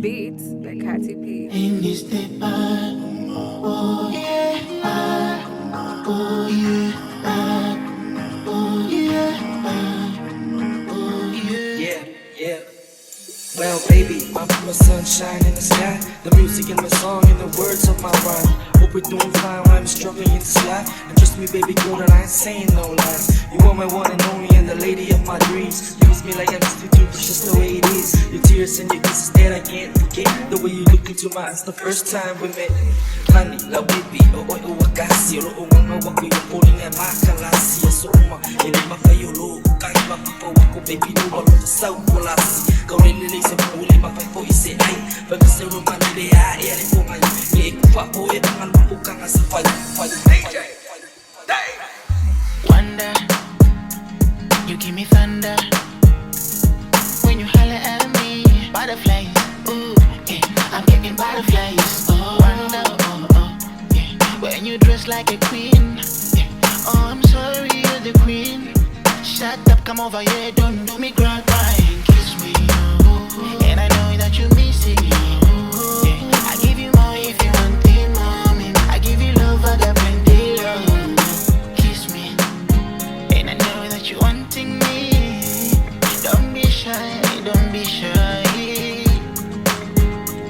Beats by Katy P. In this day, oh yeah, oh yeah, oh yeah, oh yeah. Yeah. Well, baby, I'm my sunshine in the sky, the music in my song and the words of my rhyme. Hope we're doing fine while I'm struggling in this life. And trust me, baby girl, that I ain't saying no lies. You are my one and only and the lady of my dreams. You miss me like I missed you too, it's just the way it is. Your tears and your kisses that I can't forget. The way you look into my eyes the first time we met. Honey, love baby, wakasi, wako yung pulling and makalasi. So ini mafayo lo, kahit mapapawa ko baby, no walo sa ukulasi. Kau rinilay sa puli, mapay po isi ay pagkasaro manili ay alin po ngayon. Iikupa po itangan mo po ka nga sa fag. Wonder, you give me thunder when you holler at me. Butterflies, ooh, yeah, I'm getting butterflies. Oh, wonder, yeah, when you dress like a queen. Yeah, oh, I'm sorry, you're the queen. Shut up, come over here, don't do me cry. Kiss me, and I know that you miss it. Yeah, I give you more if you want it, mommy. I give you love, I got plenty love. Kiss me, and I know that you wanting me. Don't be shy, don't be shy.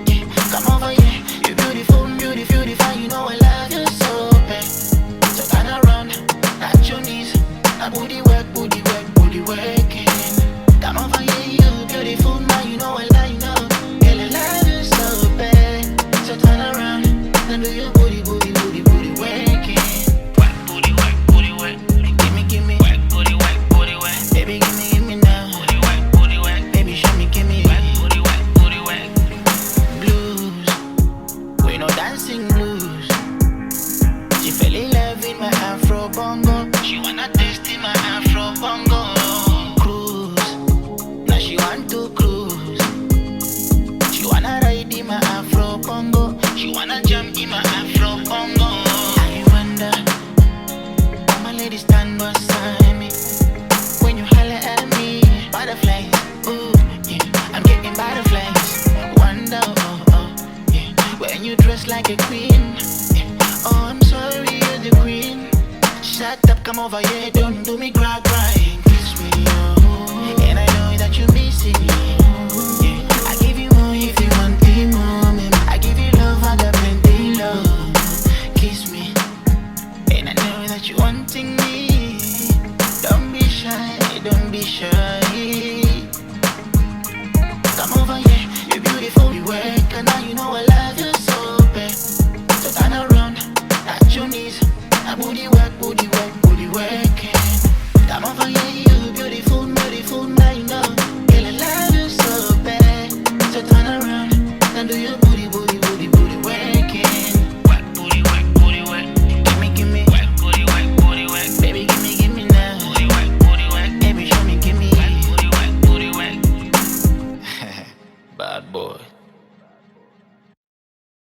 Yeah, come over here, you're beautiful, beautiful, beautiful. You know I love you so bad. So turn around, touch your knees. That booty work, booty work, booty working. Come over here, you beautiful, now you know I love you know. Girl, I love you so bad. So turn around and do your booty, booty, booty, booty working. Work, booty work, booty work. Give me. Work, booty work, booty work. Baby, give me now. Booty work, booty work. Baby, show me, give me. Work, booty work, booty work. Blues, we no dancing blues. She fell in love with my Afro bongo. She wanna taste in my Afro bongo. Now she want to cruise. She wanna ride in my Afro Congo. She wanna jump in my Afro Congo. I wonder, how my lady stand beside me when you holler at me. Butterflies, ooh, yeah, I'm getting butterflies. Wonder, yeah, when you dress like a queen. Yeah. Oh, I'm sorry, you're the queen. Shut up, come over here, don't do me cry. Kiss me, and I know that you miss it. Yeah, I give you more if you want it more. I give you love, I got plenty love. Kiss me, and I know that you wanting me. Don't be shy, don't be shy.